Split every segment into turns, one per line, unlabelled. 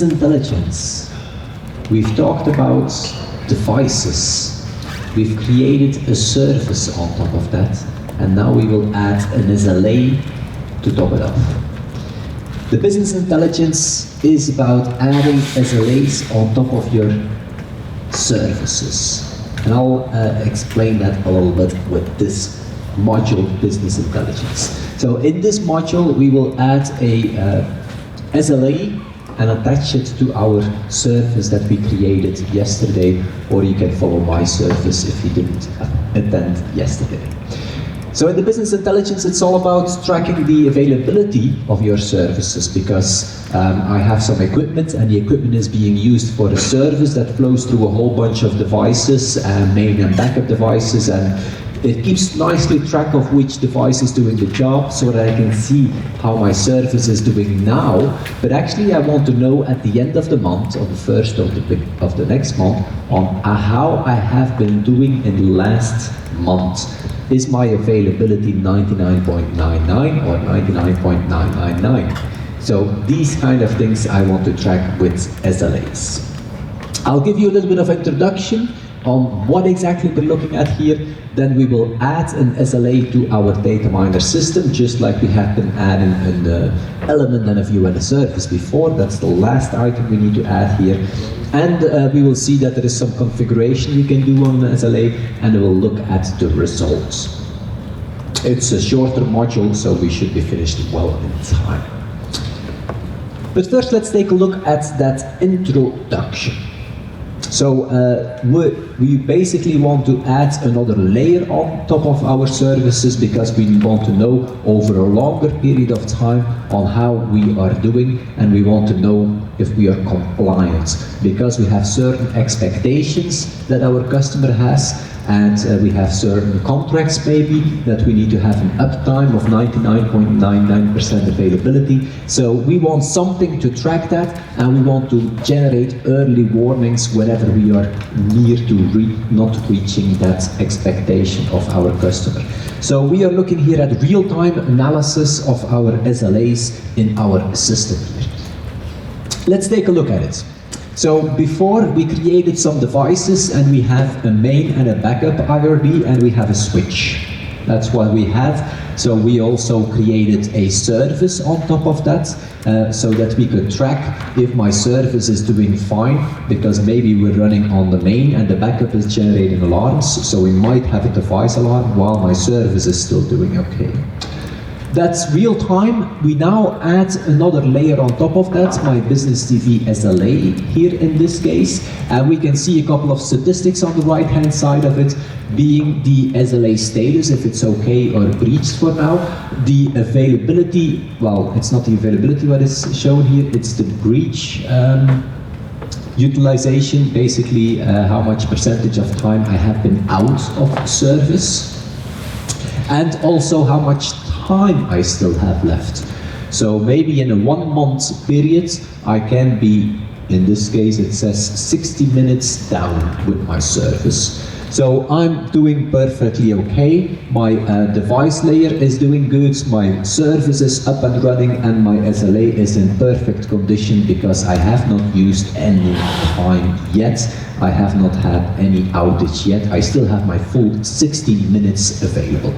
business intelligence, we've talked about devices. We've created a service on top of that, and now we will add an SLA to top it off. The business intelligence is about adding SLAs on top of your services. And I'll explain that a little bit with this module, business intelligence. So in this module, we will add a SLA and attach it to our service that we created yesterday, or you can follow my service if you didn't attend yesterday. So in the business intelligence, it's all about tracking the availability of your services, because I have some equipment, and the equipment is being used for a service that flows through a whole bunch of devices, main and backup devices, and it keeps nicely track of which device is doing the job, so that I can see how my service is doing now. But actually I want to know at the end of the month, or the first of the next month, on how I have been doing in the last month. Is my availability 99.99 or 99.999? So these kind of things I want to track with SLAs. I'll give you a little bit of introduction on what exactly we're looking at here. Then we will add an SLA to our DataMiner system, just like we have been adding an element and a view and a service before. That's the last item we need to add here. And we will see that there is some configuration you can do on the SLA, and we'll look at the results. It's a shorter module, so we should be finished well in time. But first, let's take a look at that introduction. So we basically want to add another layer on top of our services, because we want to know over a longer period of time on how we are doing, and we want to know if we are compliant, because we have certain expectations that our customer has, and we have certain contracts maybe that we need to have an uptime of 99.99% availability. So we want something to track that, and we want to generate early warnings whenever we are near to not reaching that expectation of our customer. So we are looking here at real-time analysis of our SLAs in our system here. Let's take a look at it. So before, we created some devices, and we have a main and a backup IRD, and we have a switch. That's what we have. So we also created a service on top of that, so that we could track if my service is doing fine, because maybe we're running on the main and the backup is generating alarms, so we might have a device alarm while my service is still doing okay. That's real time. We now add another layer on top of that, my Business TV SLA here in this case, and we can see a couple of statistics on the right hand side of it, being the SLA status, if it's okay or breached for now, the availability, well, it's not the availability what is shown here, it's the breach utilization, basically how much percentage of time I have been out of service, and also how much time I still have left. So maybe in a 1 month period, I can be, in this case it says 60 minutes down with my service. So I'm doing perfectly okay, my device layer is doing good, my service is up and running, and my SLA is in perfect condition, because I have not used any time yet, I have not had any outage yet, I still have my full 60 minutes available.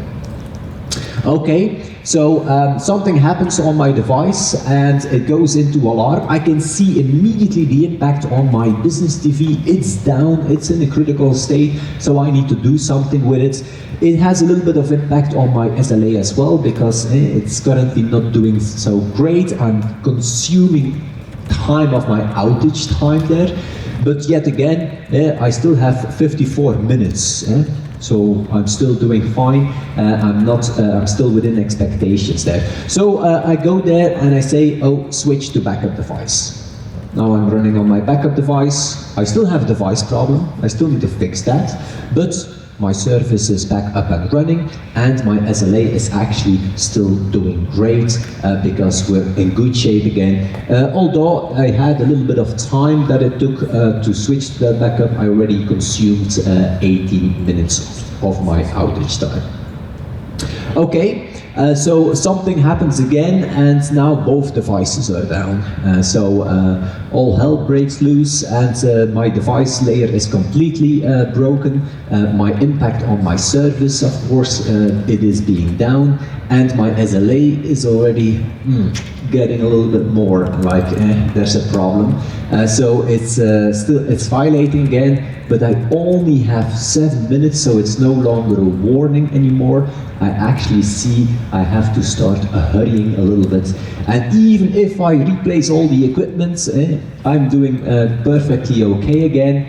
Okay, so something happens on my device and it goes into alarm. I can see immediately the impact on my business TV. It's down, it's in a critical state, so I need to do something with it. It has a little bit of impact on my SLA as well, because it's currently not doing so great. I'm consuming time of my outage time there, but yet again, I still have 54 minutes. So I'm still doing fine. I'm still within expectations there. So I go there and I say, oh, switch to backup device. Now I'm running on my backup device. I still have a device problem. I still need to fix that. But my service is back up and running, and my SLA is actually still doing great, because we're in good shape again. Although I had a little bit of time that it took to switch to the backup, I already consumed 18 minutes of my outage time. Okay, So something happens again, and now both devices are down. All hell breaks loose, and my device layer is completely broken. My impact on my service, of course, it is being down, and my SLA is already getting a little bit more like there's a problem. So it's violating again, but I only have 7 minutes, so it's no longer a warning anymore. I actually see I have to start hurrying a little bit. And even if I replace all the equipment, I'm doing perfectly okay again.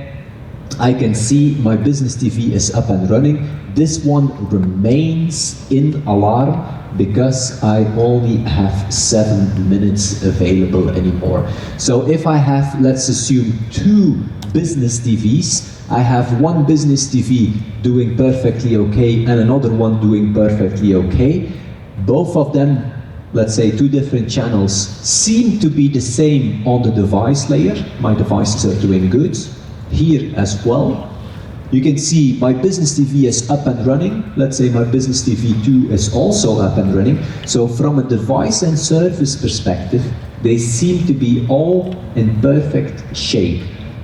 I can see my business TV is up and running. This one remains in alarm because I only have 7 minutes available anymore. So if I have, let's assume, 2 business TVs, I have one business TV doing perfectly okay and another one doing perfectly okay. Both of them, let's say 2 different channels, seem to be the same on the device layer. My devices are doing good. Here as well. You can see my business TV is up and running. Let's say my business TV 2 is also up and running. So from a device and service perspective, they seem to be all in perfect shape.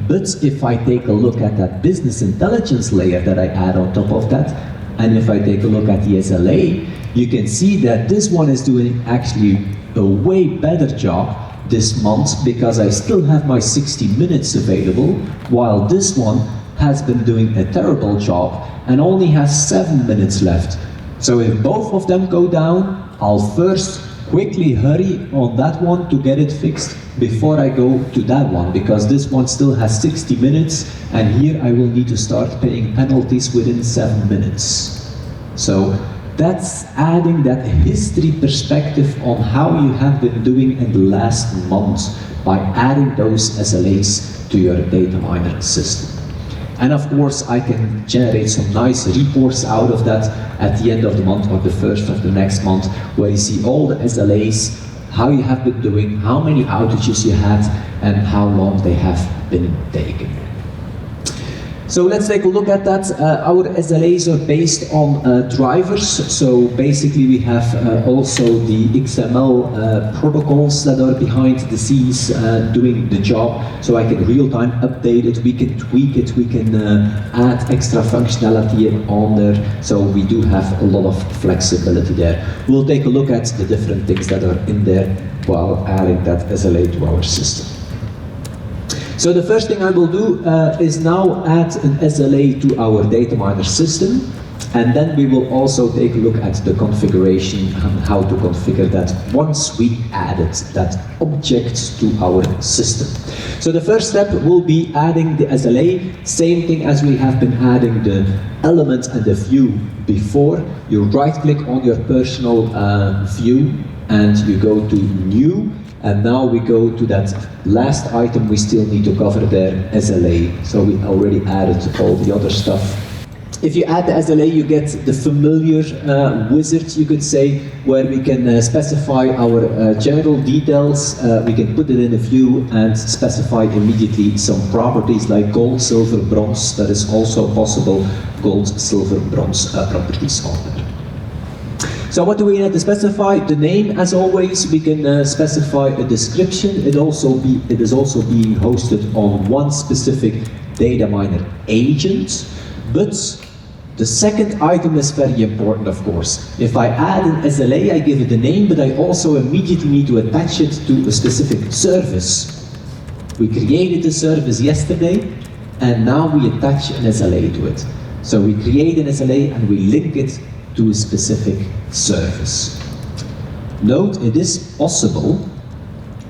But if I take a look at that business intelligence layer that I add on top of that, and if I take a look at the SLA, you can see that this one is doing actually a way better job this month because I still have my 60 minutes available, while this one has been doing a terrible job and only has 7 minutes left. So if both of them go down, I'll first quickly hurry on that one to get it fixed before I go to that one, because this one still has 60 minutes and here I will need to start paying penalties within 7 minutes. So that's adding that history perspective on how you have been doing in the last months by adding those SLAs to your DataMiner system. And of course, I can generate some nice reports out of that at the end of the month or the first of the next month, where you see all the SLAs, how you have been doing, how many outages you had, and how long they have been taken. So let's take a look at that. Our SLAs are based on drivers. So basically we have also the XML protocols that are behind the scenes doing the job. So I can real-time update it, we can tweak it, we can add extra functionality on there. So we do have a lot of flexibility there. We'll take a look at the different things that are in there while adding that SLA to our system. So the first thing I will do is now add an SLA to our DataMiner system, and then we will also take a look at the configuration and how to configure that once we added that object to our system. So the first step will be adding the SLA, same thing as we have been adding the element and the view before. You right-click on your personal view and you go to New. And now we go to that last item we still need to cover there, SLA. So we already added all the other stuff. If you add the SLA, you get the familiar wizard, you could say, where we can specify our general details. We can put it in a view and specify immediately some properties like gold, silver, bronze. That is also possible, gold, silver, bronze properties on there. So what do we need to specify? The name, as always. We can specify a description. It is also being hosted on one specific DataMiner agent. But the second item is very important, of course. If I add an SLA, I give it a name, but I also immediately need to attach it to a specific service. We created a service yesterday, and now we attach an SLA to it. So we create an SLA and we link it to a specific service. Note, it is possible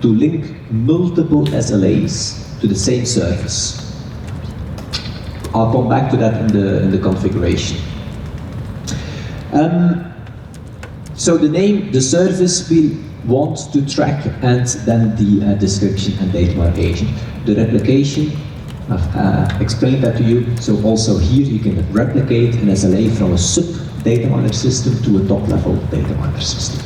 to link multiple SLAs to the same service. I'll come back to that in the configuration. So the name, the service we want to track, and then the description and DataMiner agent. The replication, I've explained that to you. So also here you can replicate an SLA from a sub-DataMiner system to a top-level DataMiner system.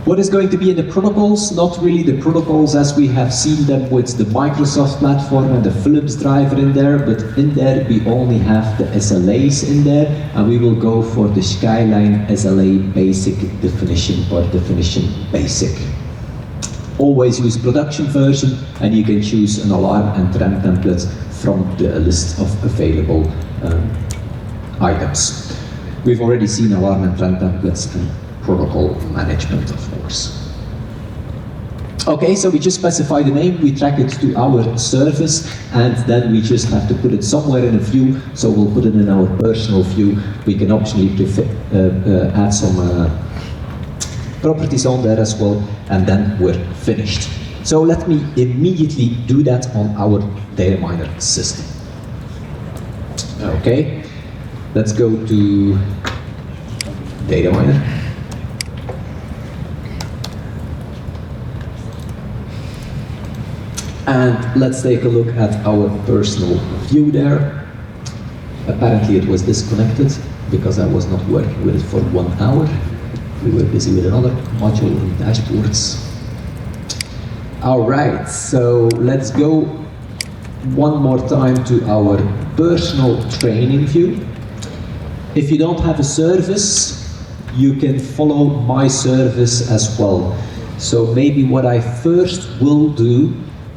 What is going to be in the protocols? Not really the protocols as we have seen them with the Microsoft platform and the Philips driver in there, but in there we only have the SLAs in there, and we will go for the Skyline SLA basic definition or definition basic. Always use production version, and you can choose an alarm and trend template from the list of available items. We've already seen alarm and trend templates and protocol management, of course. Okay, so we just specify the name, we track it to our service, and then we just have to put it somewhere in a view, so we'll put it in our personal view. We can optionally add some properties on there as well, and then we're finished. So let me immediately do that on our DataMiner system. Okay, let's go to DataMiner. And let's take a look at our personal view there. Apparently it was disconnected because I was not working with it for 1 hour. We were busy with another module in dashboards. All right, so let's go one more time to our personal training view. If you don't have a service, you can follow my service as well. So maybe what I first will do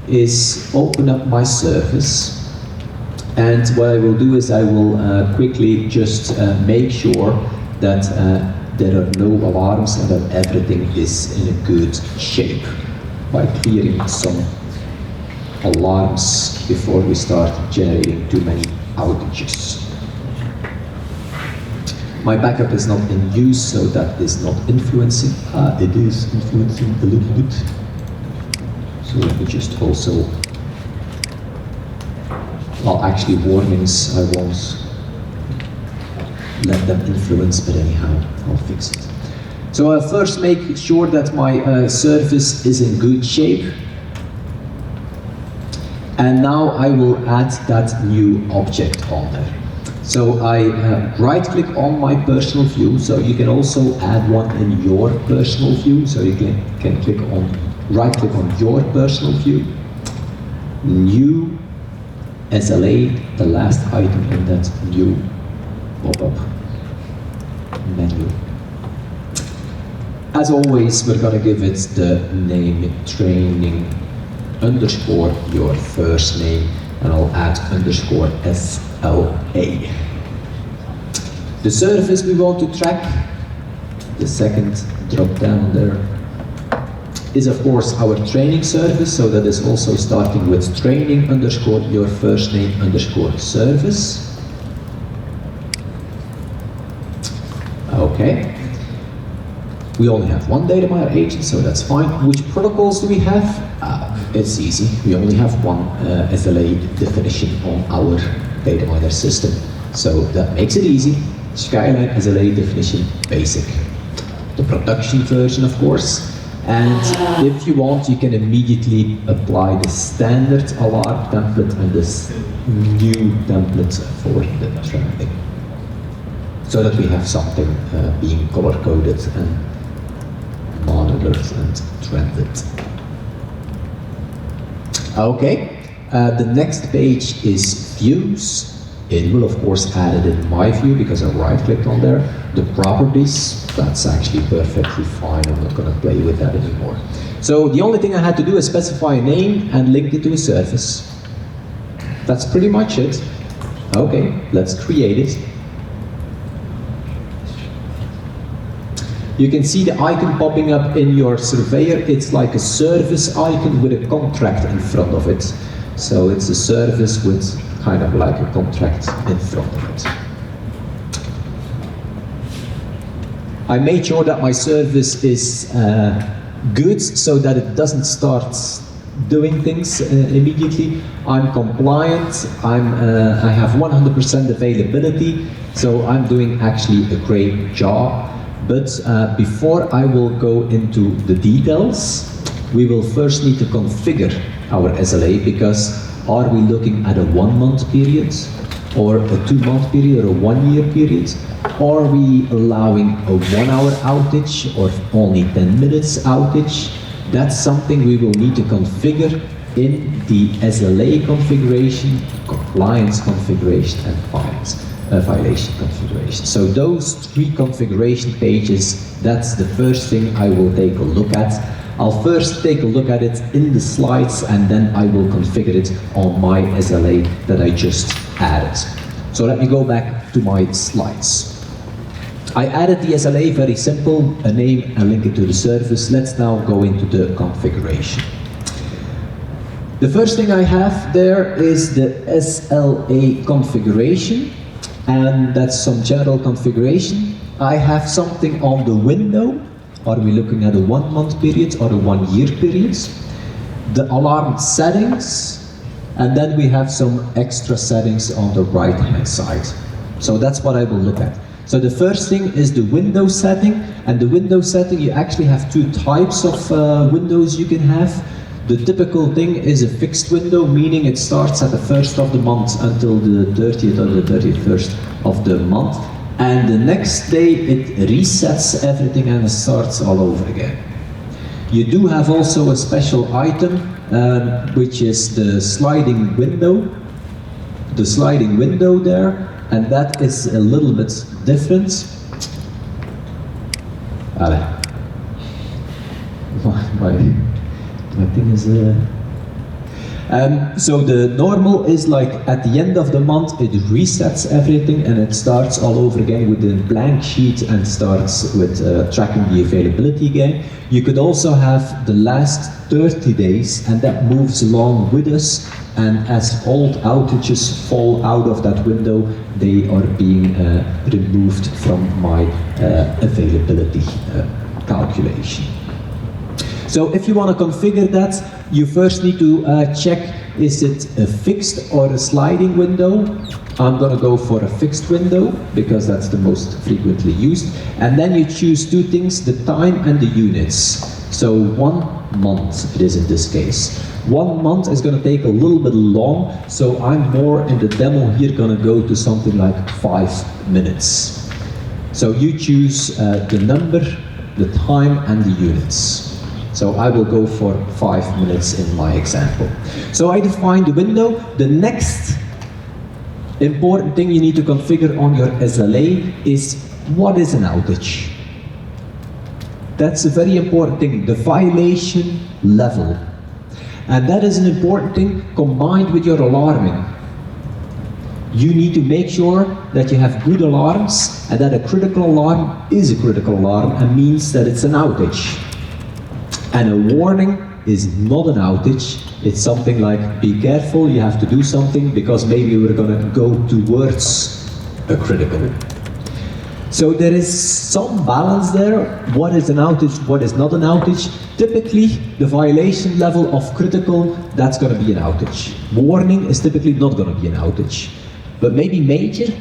is open up my service, and what I will do is I will quickly just make sure that there are no alarms and that everything is in a good shape by clearing some alarms before we start generating too many outages. My backup is not in use, so that is not influencing. It is influencing a little bit. So let me just also, well, actually warnings, I won't let them influence, but anyhow, I'll fix it. So I'll first make sure that my service is in good shape. And now I will add that new object on there. So I right-click on my personal view, so you can also add one in your personal view, so you can click on right-click on your personal view, new SLA, the last item in that new pop-up menu. As always, we're going to give it the name training underscore your first name, and I'll add underscore SLA. The service we want to track, the second drop down there, is of course our training service, so that is also starting with training underscore your first name underscore service. Okay. We only have one DataMiner agent, so that's fine. Which protocols do we have? It's easy. We only have one SLA definition on our DataMiner system, so that makes it easy. Skyline SLA definition basic. The production version, of course. And if you want, you can immediately apply the standard alarm template and this new template for the trending, so that we have something being color-coded and monitored and trended. Okay, the next page is views. It will of course add it in my view because I right-clicked on there. The properties, that's actually perfectly fine. I'm not going to play with that anymore. So the only thing I had to do is specify a name and link it to a service. That's pretty much it. Okay, let's create it. You can see the icon popping up in your surveyor. It's like a service icon with a contract in front of it. So it's a service with kind of like a contract in front of it. I made sure that my service is good so that it doesn't start doing things immediately. I'm compliant, I have 100% availability, so I'm doing actually a great job. But before I will go into the details, we will first need to configure our SLA, because are we looking at a 1 month period? or a 2-month period, or a 1-year period? Are we allowing a 1-hour outage or only 10 minutes outage? That's something we will need to configure in the SLA configuration, compliance configuration, and violation configuration. So those 3 configuration pages, that's the first thing I will take a look at. I'll first take a look at it in the slides, and then I will configure it on my SLA that I just added. So let me go back to my slides. I added the SLA, very simple, a name, a link to the service. Let's now go into the configuration. The first thing I have there is the SLA configuration, and that's some general configuration. I have something on the window. Are we looking at a 1-month period or a 1-year period? The alarm settings, and then we have some extra settings on the right-hand side. So that's what I will look at. So the first thing is the window setting, and the window setting, you actually have 2 types of windows you can have. The typical thing is a fixed window, meaning it starts at the 1st of the month until the 30th or the 31st of the month. And the next day it resets everything and it starts all over again. You do have also a special item, which is the sliding window. The sliding window there, and that is a little bit different. My thing is... so the normal is like at the end of the month it resets everything and it starts all over again with a blank sheet and starts with tracking the availability again. You could also have the last 30 days and that moves along with us, and as old outages fall out of that window, they are being removed from my availability calculation. So if you want to configure that, you first need to check, is it a fixed or a sliding window? I'm going to go for a fixed window because that's the most frequently used. And then you choose 2 things, the time and the units. So 1 month it is in this case. 1 month is going to take a little bit long, so I'm more in the demo here going to go to something like 5 minutes. So you choose the number, the time and the units. So I will go for 5 minutes in my example. So I define the window. The next important thing you need to configure on your SLA is what is an outage. That's a very important thing, the violation level. And that is an important thing combined with your alarming. You need to make sure that you have good alarms and that a critical alarm is a critical alarm and means that it's an outage. And a warning is not an outage. It's something like, be careful, you have to do something because maybe we're going to go towards a critical. So there is some balance there. What is an outage, what is not an outage? Typically, the violation level of critical, that's going to be an outage. Warning is typically not going to be an outage. But maybe major,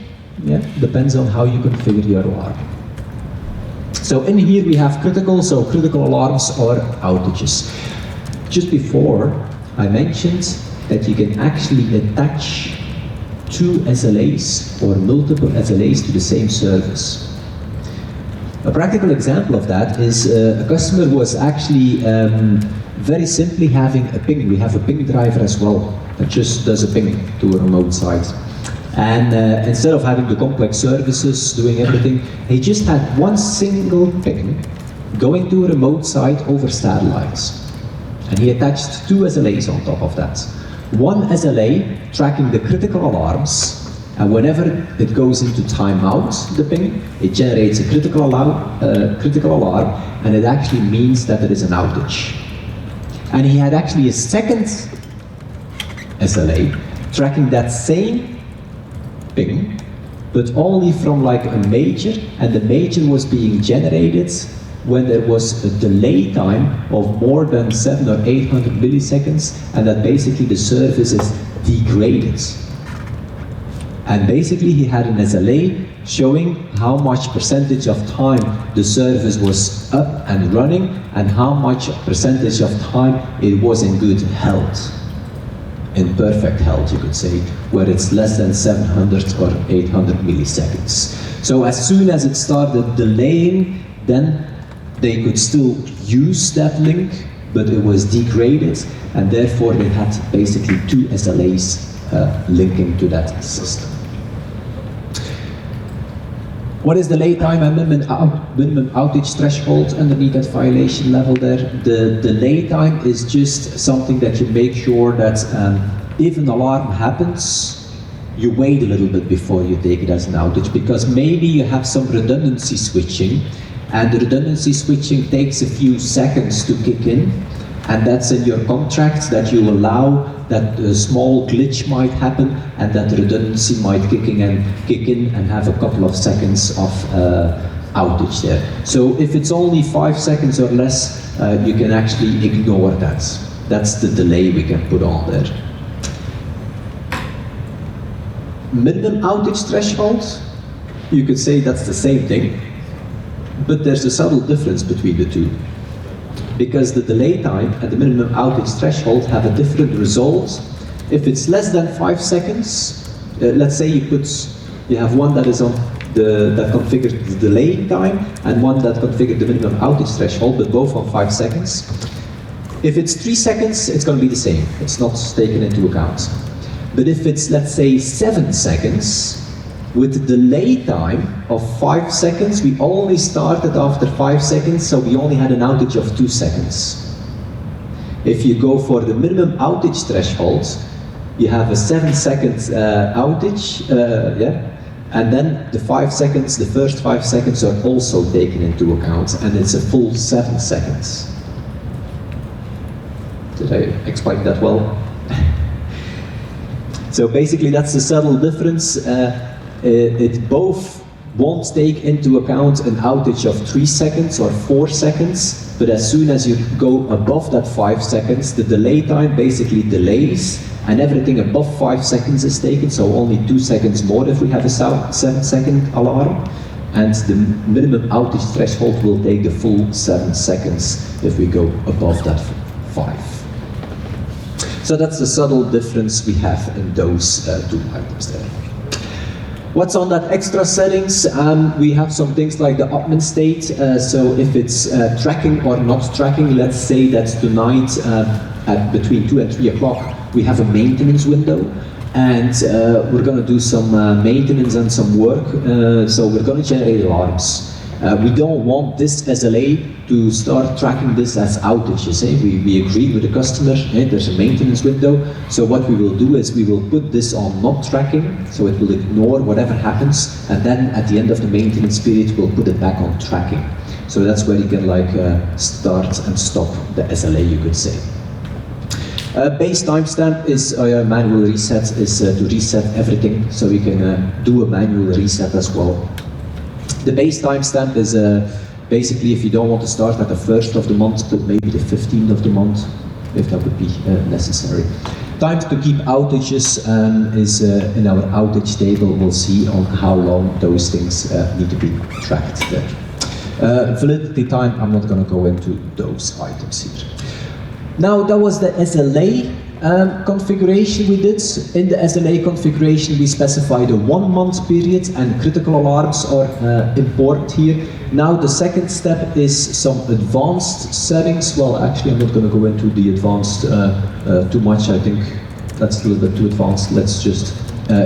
yeah, depends on how you configure your alarm. So in here we have critical, so critical alarms or outages. Just before, I mentioned that you can actually attach 2 SLAs or multiple SLAs to the same service. A practical example of that is a customer was actually very simply having a ping. We have a ping driver as well that just does a ping to a remote site. And instead of having the complex services doing everything, he just had one single ping going to a remote site over satellites. And he attached 2 SLAs on top of that. One SLA tracking the critical alarms, and whenever it goes into timeout, the ping, it generates a critical alarm, and it actually means that there is an outage. And he had actually a second SLA tracking that same ping, but only from like a major, and the major was being generated when there was a delay time of more than 700 or 800 milliseconds, and that basically the service is degraded. And basically he had an SLA showing how much percentage of time the service was up and running and how much percentage of time it was in good health. in perfect health, you could say, where it's less than 700 or 800 milliseconds. So as soon as it started delaying, then they could still use that link, but it was degraded, and therefore they had basically 2 SLAs linking to that system. What is delay time and minimum outage threshold underneath that violation level there? The delay time is just something that you make sure that if an alarm happens, you wait a little bit before you take it as an outage, because maybe you have some redundancy switching, and the redundancy switching takes a few seconds to kick in, and that's in your contract that you allow that a small glitch might happen and that redundancy might kick in and have a couple of seconds of outage there. So if it's only 5 seconds or less, you can actually ignore that. That's the delay we can put on there. Minimum outage threshold, you could say that's the same thing, but there's a subtle difference between the two. Because the delay time and the minimum outage threshold have a different result. If it's less than 5 seconds, let's say you have one that is on that configured the delay time and one that configured the minimum outage threshold, but both on 5 seconds. If it's 3 seconds, it's going to be the same. It's not taken into account. But if it's, let's say, 7 seconds, with the delay time of 5 seconds, we only started after 5 seconds, so we only had an outage of 2 seconds. If you go for the minimum outage threshold, you have a 7-second outage, and then the 5 seconds, the first 5 seconds are also taken into account, and it's a full 7 seconds. Did I explain that well? So basically that's the subtle difference. It both won't take into account an outage of 3 seconds or 4 seconds, but as soon as you go above that 5 seconds, the delay time basically delays, and everything above 5 seconds is taken, so only 2 seconds more if we have a 7-second alarm, and the minimum outage threshold will take the full 7 seconds if we go above that 5. So that's the subtle difference we have in those 2 items there. What's on that extra settings? We have some things like the admin state. So if it's tracking or not tracking, let's say that tonight at between 2 and 3 o'clock, we have a maintenance window. And we're going to do some maintenance and some work. So we're going to generate alarms. We don't want this SLA to start tracking this as outages. We agree with the customer, there's a maintenance window, so what we will do is we will put this on not tracking, so it will ignore whatever happens, and then at the end of the maintenance period we'll put it back on tracking. So that's where you can start and stop the SLA, you could say. Base timestamp is manual reset, is to reset everything, so we can do a manual reset as well. The base timestamp is basically if you don't want to start at the 1st of the month, but maybe the 15th of the month, if that would be necessary. Time to keep outages is in our outage table. We'll see on how long those things need to be tracked there. Validity time, I'm not going to go into those items here. Now that was the SLA configuration we did. In the SLA configuration we specified a 1-month period, and critical alarms are important here. Now the second step is some advanced settings. Well, actually I'm not going to go into the advanced too much. I think that's a little bit too advanced. Let's just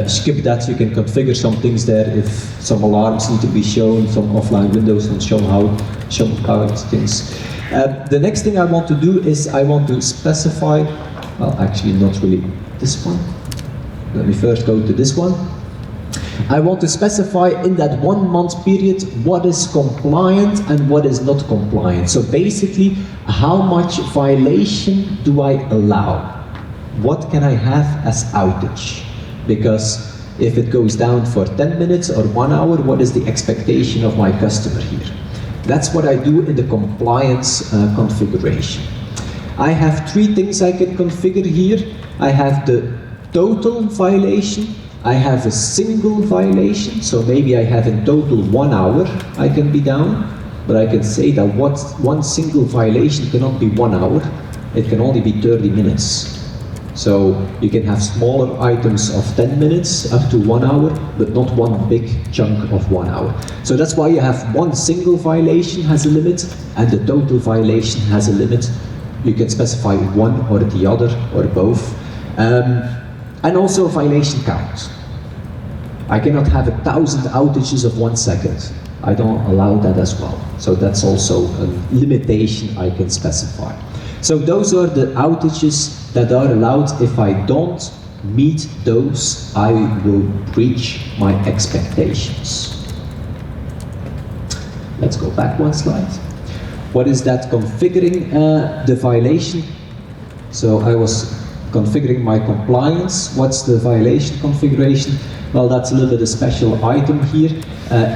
skip that. You can configure some things there if some alarms need to be shown, some offline windows and show how things. The next thing I want to do is I want to specify, well actually not really this one. Let me first go to this one. I want to specify in that 1-month period what is compliant and what is not compliant. So basically, how much violation do I allow? What can I have as outage? Because if it goes down for 10 minutes or 1 hour, what is the expectation of my customer here? That's what I do in the compliance configuration. I have 3 things I can configure here. I have the total violation, I have a single violation, so maybe I have in total 1 hour I can be down, but I can say that one single violation cannot be 1 hour, it can only be 30 minutes. So you can have smaller items of 10 minutes up to 1 hour, but not one big chunk of 1 hour. So that's why you have one single violation has a limit, and the total violation has a limit. You can specify one or the other, or both. And also a violation count. I cannot have 1,000 outages of 1 second. I don't allow that as well. So that's also a limitation I can specify. So those are the outages that are allowed. If I don't meet those, I will breach my expectations. Let's go back one slide. What is that configuring the violation? So I was configuring my compliance. What's the violation configuration? Well, that's a little bit a special item here.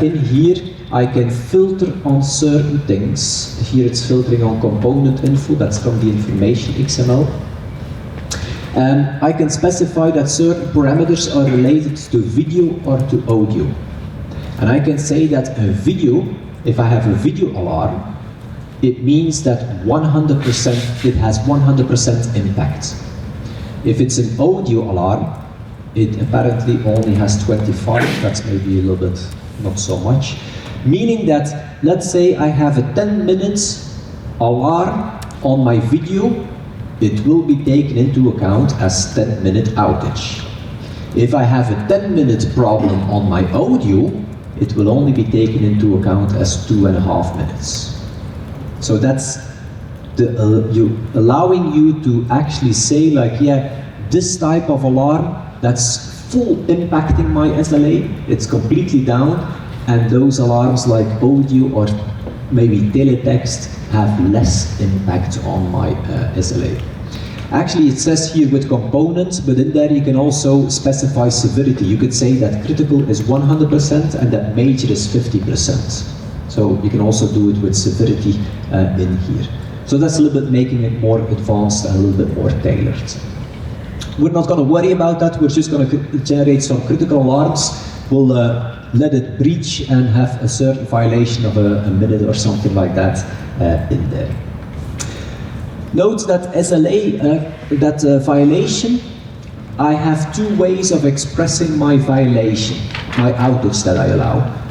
In here, I can filter on certain things. Here it's filtering on component info, that's from the information XML. I can specify that certain parameters are related to video or to audio. And I can say that a video, if I have a video alarm, it means that 100%, it has 100% impact. If it's an audio alarm, it apparently only has 25, that's maybe a little bit not so much. Meaning that, let's say I have a 10 minutes alarm on my video, it will be taken into account as 10-minute outage. If I have a 10-minute problem on my audio, it will only be taken into account as 2.5 minutes. So that's allowing you to actually say like, yeah, this type of alarm, that's full impacting my SLA, it's completely down, and those alarms like audio or maybe teletext have less impact on my SLA. Actually, it says here with components, but in there you can also specify severity. You could say that critical is 100% and that major is 50%. So you can also do it with severity in here. So that's a little bit making it more advanced and a little bit more tailored. We're not going to worry about that. We're just going to generate some critical alarms. We'll let it breach and have a certain violation of a minute or something like that in there. Note that SLA, violation, I have two ways of expressing my violation, my outage that I allow.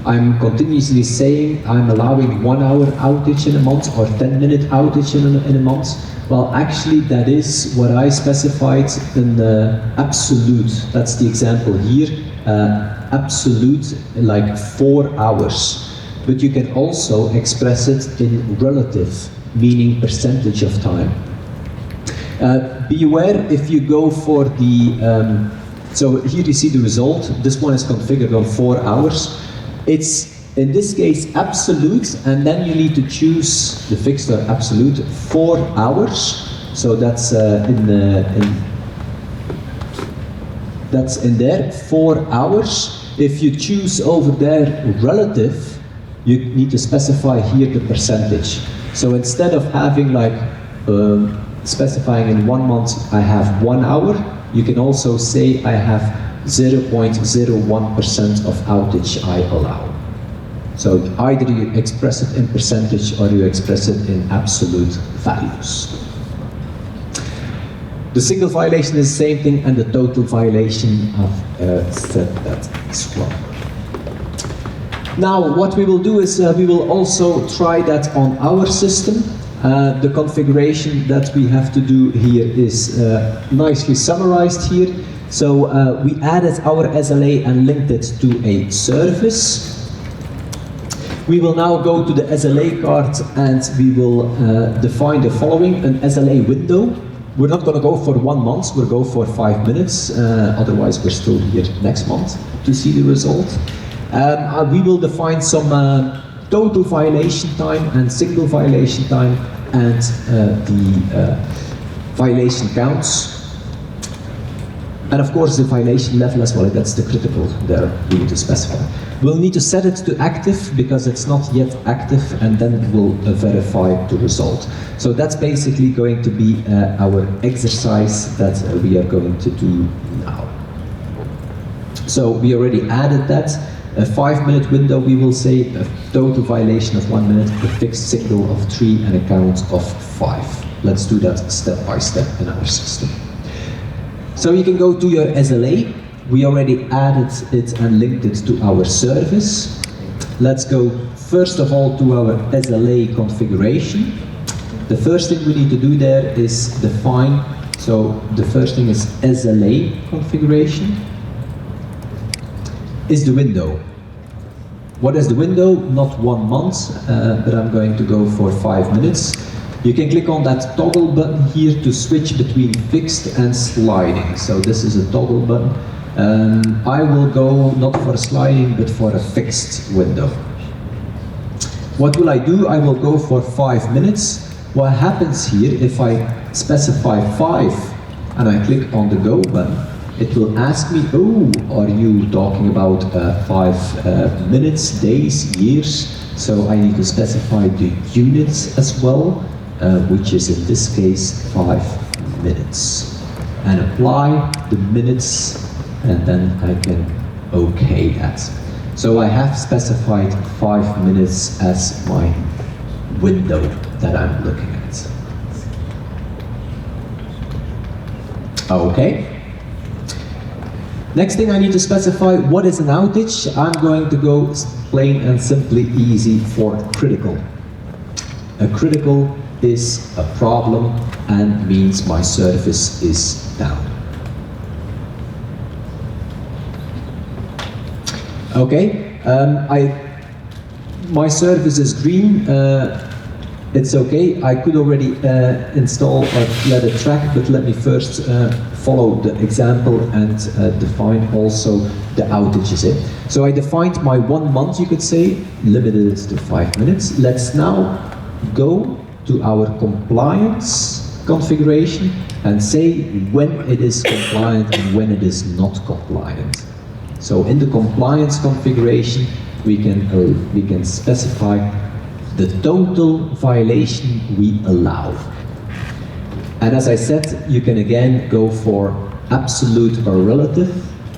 I'm continuously saying I'm allowing 1 hour outage in a month or 10-minute outage in a month. Well, actually that is what I specified in the absolute. That's the example here. Absolute, like 4 hours. But you can also express it in relative, meaning percentage of time. Be aware if you go for the, so here you see the result. This one is configured on 4 hours. It's, in this case, absolute, and then you need to choose the fixed or absolute 4 hours. So that's that's in there, 4 hours. If you choose over there relative, you need to specify here the percentage. So instead of having like specifying in 1 month I have 1 hour, you can also say I have 0.01% of outage I allow. So either you express it in percentage or you express it in absolute values. The single violation is the same thing, and the total violation, I've said that as well. Now, what we will do is we will also try that on our system. The configuration that we have to do here is nicely summarized here. So we added our SLA and linked it to a service. We will now go to the SLA card and we will define the following: an SLA window. We're not going to go for 1 month, we'll go for 5 minutes, otherwise we're still here next month to see the result. We will define some total violation time and single violation time and the violation counts. And of course the violation level as well, that's the critical there we need to specify. We'll need to set it to active because it's not yet active, and then we'll verify the result. So that's basically going to be our exercise that we are going to do now. So we already added that. A 5-minute window, we will say a total violation of 1 minute, a fixed signal of 3 and a count of 5. Let's do that step by step in our system. So you can go to your SLA. We already added it and linked it to our service. Let's go first of all to our SLA configuration. The first thing we need to do there is define, so the first thing is SLA configuration. Is the window. What is the window? Not 1 month, but I'm going to go for 5 minutes. You can click on that toggle button here to switch between fixed and sliding. So this is a toggle button. I will go not for sliding, but for a fixed window. What will I do? I will go for 5 minutes. What happens here, if I specify 5 and I click on the go button, it will ask me, oh, are you talking about 5 minutes, days, years? So I need to specify the units as well, which is in this case 5 minutes. And apply the minutes, and then I can OK that. So I have specified 5 minutes as my window that I'm looking at. Okay. Next thing I need to specify, what is an outage? I'm going to go plain and simply easy for critical. A critical is a problem and means my service is down. Okay, my service is green. It's okay. I could already install or let it track, but let me first follow the example and define also the outages. So I defined my 1 month, you could say, limited it to 5 minutes. Let's now go to our compliance configuration and say when it is compliant and when it is not compliant. So in the compliance configuration, we can specify the total violation we allow. And as I said, you can again go for absolute or relative.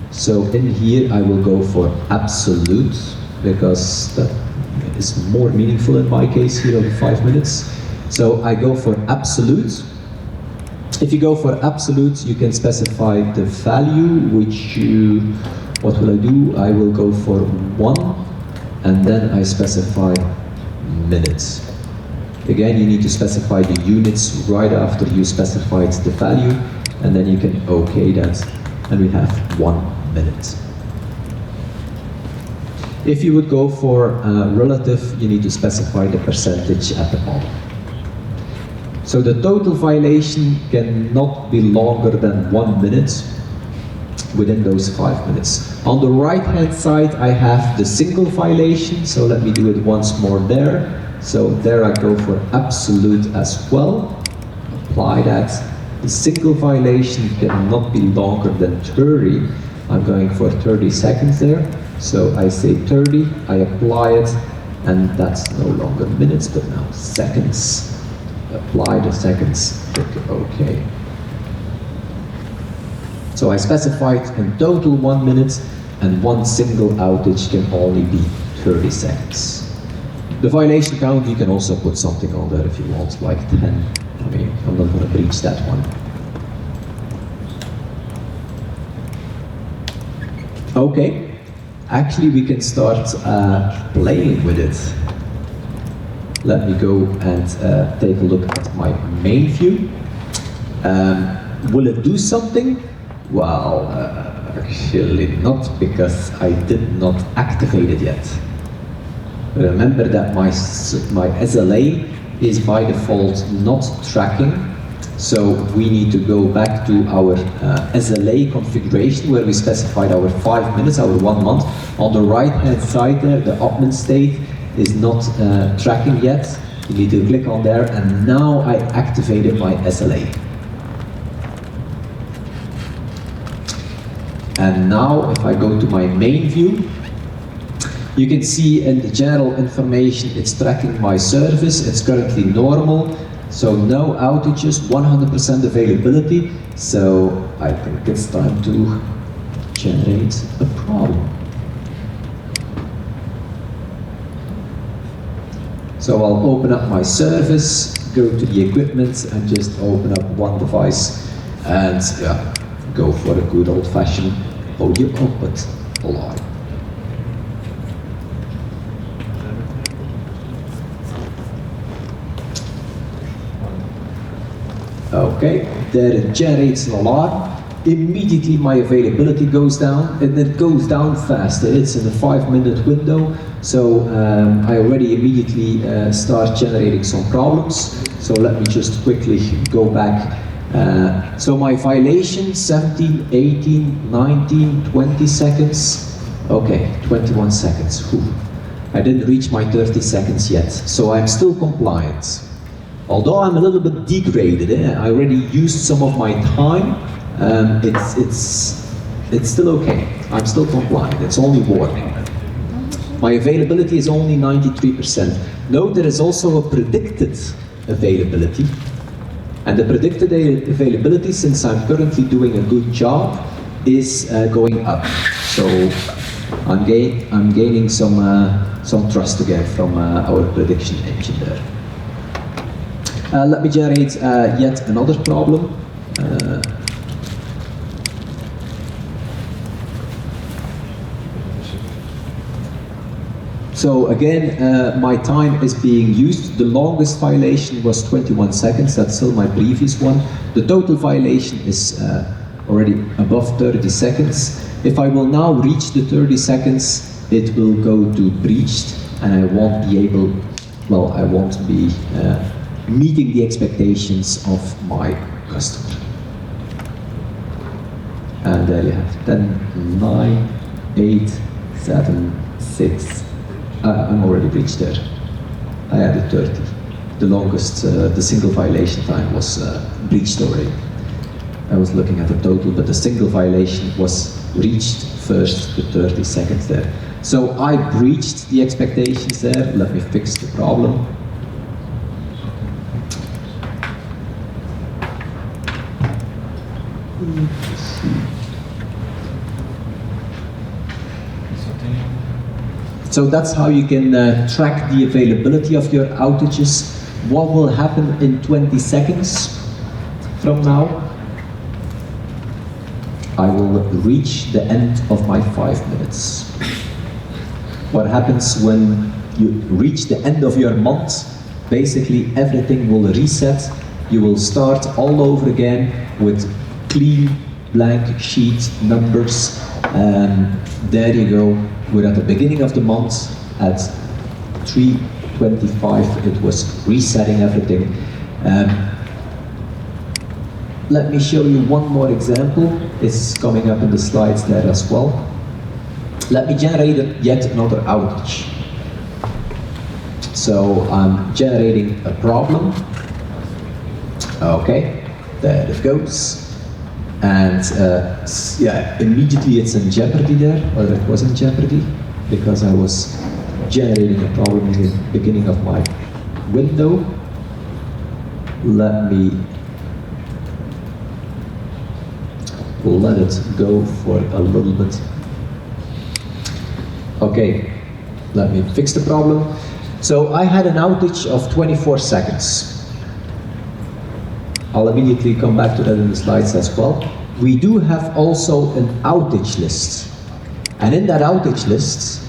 So in here I will go for absolute, because that is more meaningful in my case here over 5 minutes. So I go for absolute. If you go for absolute, you can specify the value, which what will I do? I will go for 1, and then I specify minutes. Again, you need to specify the units right after you specified the value, and then you can OK that, and we have 1 minute. If you would go for relative, you need to specify the percentage at the bottom. So the total violation cannot be longer than 1 minute within those 5 minutes. On the right hand side, I have the single violation, so let me do it once more there. So there I go for absolute as well. Apply that. The single violation cannot be longer than 30. I'm going for 30 seconds there. So I say 30, I apply it, and that's no longer minutes, but now seconds. Apply the seconds, click OK. So I specified in total 1 minute, and one single outage can only be 30 seconds. The violation count, you can also put something on there if you want, like 10. I mean, I'm not going to breach that one. Okay, actually we can start playing with it. Let me go and take a look at my main view. Will it do something? Well, actually not, because I did not activate it yet. Remember that my SLA is by default not tracking, so we need to go back to our SLA configuration where we specified our 5 minutes, our 1 month. On the right hand side there, the admin state is not tracking yet. You need to click on there, and now I activated my SLA. And now if I go to my main view, you can see in the general information it's tracking my service. It's currently normal, so no outages, 100% availability. So I think it's time to generate a problem. So I'll open up my service, go to the equipment, and just open up one device, and yeah, go for a good old-fashioned audio output alarm. Okay, there it generates an alarm. Immediately my availability goes down, and it goes down fast. It's in a 5-minute window, so I already immediately start generating some problems. So let me just quickly go back. So my violation, 17, 18, 19, 20 seconds. Okay, 21 seconds. Whew. I didn't reach my 30 seconds yet, so I'm still compliant. Although I'm a little bit degraded, I already used some of my time. It's still okay. I'm still compliant. It's only warning. My availability is only 93%. Note there is also a predicted availability. And the predicted availability, since I'm currently doing a good job, is going up. So I'm gaining some trust again from our prediction engine there. Let me generate yet another problem. So again, my time is being used. The longest violation was 21 seconds. That's still my previous one. The total violation is already above 30 seconds. If I will now reach the 30 seconds, it will go to breached, and I won't be able, well, I won't be meeting the expectations of my customer. And there you have 10, 9, 8, 7, 6. I'm already breached there. I added 30. The longest, the single violation time was breached already. I was looking at the total, but the single violation was reached first, the 30 seconds there. So I breached the expectations there. Let me fix the problem. Let's see. So that's how you can track the availability of your outages. What will happen in 20 seconds from now? I will reach the end of my 5 minutes. What happens when you reach the end of your month? Basically everything will reset. You will start all over again with clean blank sheet numbers. There you go. We're at the beginning of the month at 3:25. It was resetting everything. Let me show you one more example. It's coming up in the slides there as well. Let me generate yet another outage. So I'm generating a problem. Okay, there it goes. And yeah, immediately it's in jeopardy there, or it was in jeopardy, because I was generating a problem in the beginning of my window. Let me let it go for a little bit. Okay, let me fix the problem. So I had an outage of 24 seconds. I'll immediately come back to that in the slides as well. We do have also an outage list. And in that outage list,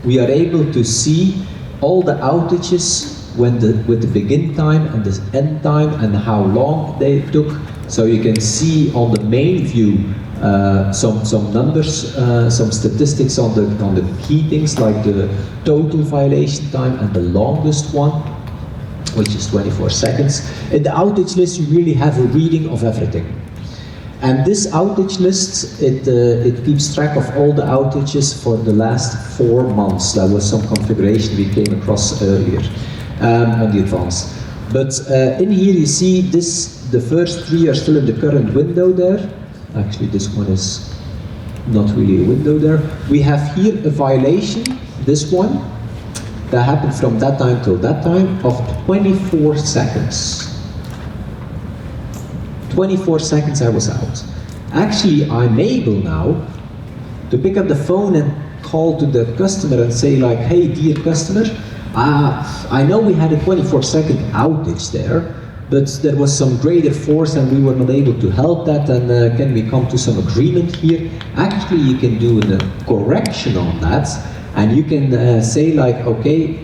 we are able to see all the outages with the begin time and the end time and how long they took. So you can see on the main view some numbers, some statistics on the key things like the total violation time and the longest one, which is 24 seconds. In the outage list, you really have a reading of everything. And this outage list, it keeps track of all the outages for the last 4 months. That was some configuration we came across earlier on the advanced. But in here you see the first 3 are still in the current window there. Actually, this one is not really a window there. We have here a violation, this one, that happened from that time till that time of 24 seconds. 24 seconds I was out. Actually, I'm able now to pick up the phone and call to the customer and say like, hey, dear customer, I know we had a 24-second outage there, but there was some greater force and we were not able to help that, and can we come to some agreement here? Actually, you can do a correction on that, and you can say like, okay,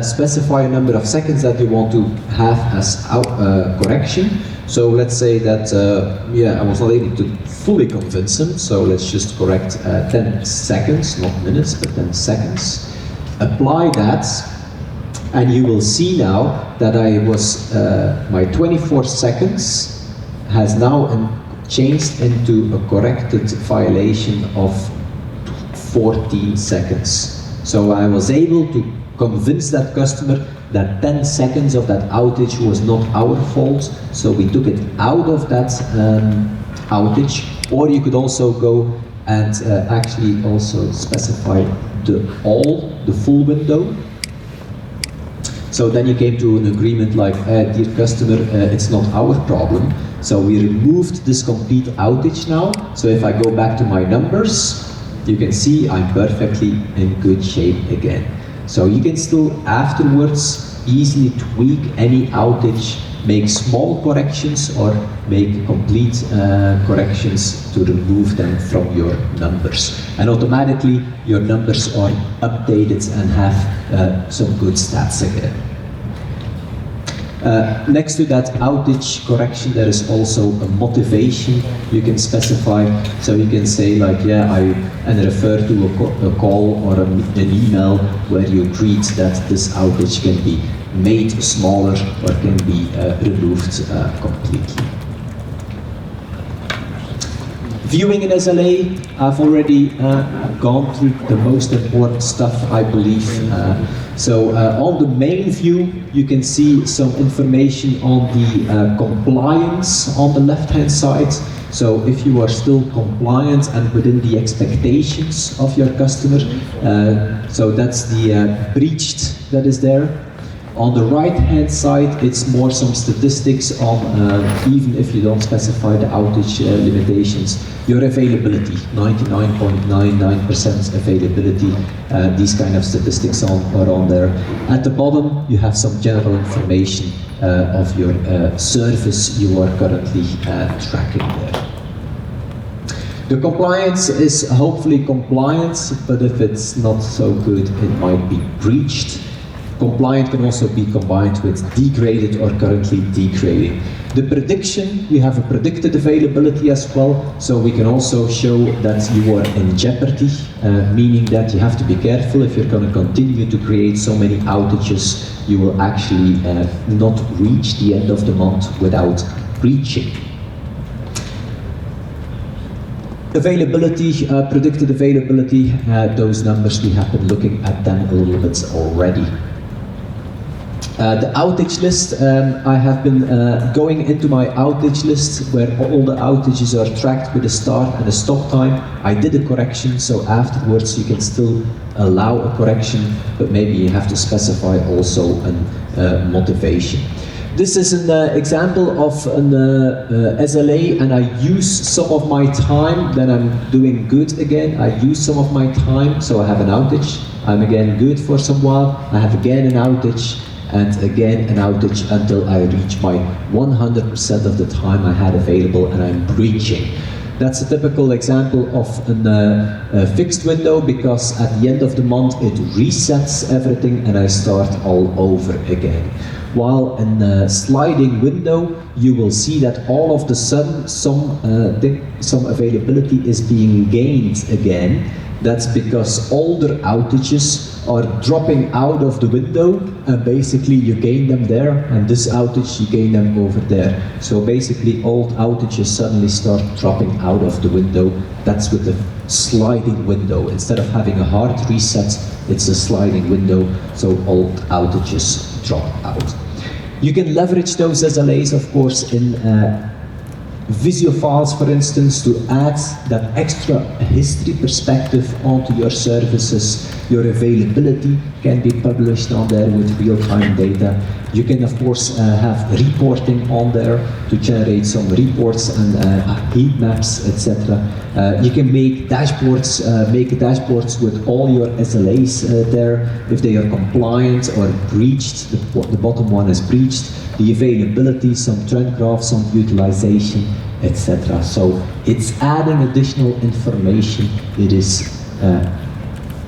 specify a number of seconds that you want to have as correction. So let's say that, I was not able to fully convince him, so let's just correct 10 seconds, not minutes, but 10 seconds. Apply that, and you will see now that my 24 seconds has now changed into a corrected violation of 14 seconds. So I was able to convince that customer that 10 seconds of that outage was not our fault, so we took it out of that outage. Or you could also go and actually also specify the full window. So then you came to an agreement like, dear customer, it's not our problem. So we removed this complete outage now. So if I go back to my numbers, you can see I'm perfectly in good shape again. So you can still afterwards easily tweak any outage, make small corrections or make complete corrections to remove them from your numbers. And automatically your numbers are updated and have some good stats again. Next to that outage correction, there is also a motivation you can specify. So you can say like, and refer to a call or an email where you agreed that this outage can be made smaller or can be removed completely. Viewing an SLA, I've already gone through the most important stuff, I believe. So on the main view, you can see some information on the compliance on the left-hand side. So if you are still compliant and within the expectations of your customer, so that's the breached that is there. On the right-hand side, it's more some statistics on, even if you don't specify the outage limitations, your availability, 99.99% availability. These kind of statistics are on there. At the bottom, you have some general information of your service you are currently tracking there. The compliance is hopefully compliant, but if it's not so good, it might be breached. Compliant can also be combined with degraded or currently degrading. The prediction, we have a predicted availability as well, so we can also show that you are in jeopardy, meaning that you have to be careful. If you're going to continue to create so many outages, you will actually not reach the end of the month without breaching. Availability, predicted availability, those numbers we have been looking at them a little bit already. The outage list, I have been going into my outage list where all the outages are tracked with a start and a stop time. I did a correction, so afterwards you can still allow a correction, but maybe you have to specify also a motivation. This is an example of an SLA, and I use some of my time, then I'm doing good again. I use some of my time, so I have an outage. I'm again good for some while. I have again an outage, and again an outage until I reach my 100% of the time I had available and I'm breaching. That's a typical example of a fixed window, because at the end of the month it resets everything and I start all over again. While in a sliding window, you will see that all of the sudden some availability is being gained again. That's because older outages are dropping out of the window, and basically you gain them there, and this outage you gain them over there. So basically old outages suddenly start dropping out of the window. That's with the sliding window. Instead of having a hard reset, it's a sliding window, so old outages drop out. You can leverage those SLAs, of course, in Visio files, for instance, to add that extra history perspective onto your services, your availability, can be published on there with real-time data. You can, of course, have reporting on there to generate some reports and heat maps, etc. You can make dashboards, with all your SLAs there, if they are compliant or breached. The bottom one is breached. The availability, some trend graphs, some utilization, etc. So it's adding additional information. It is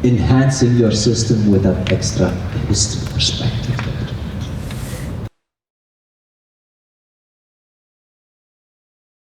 enhancing your system with that extra industry perspective.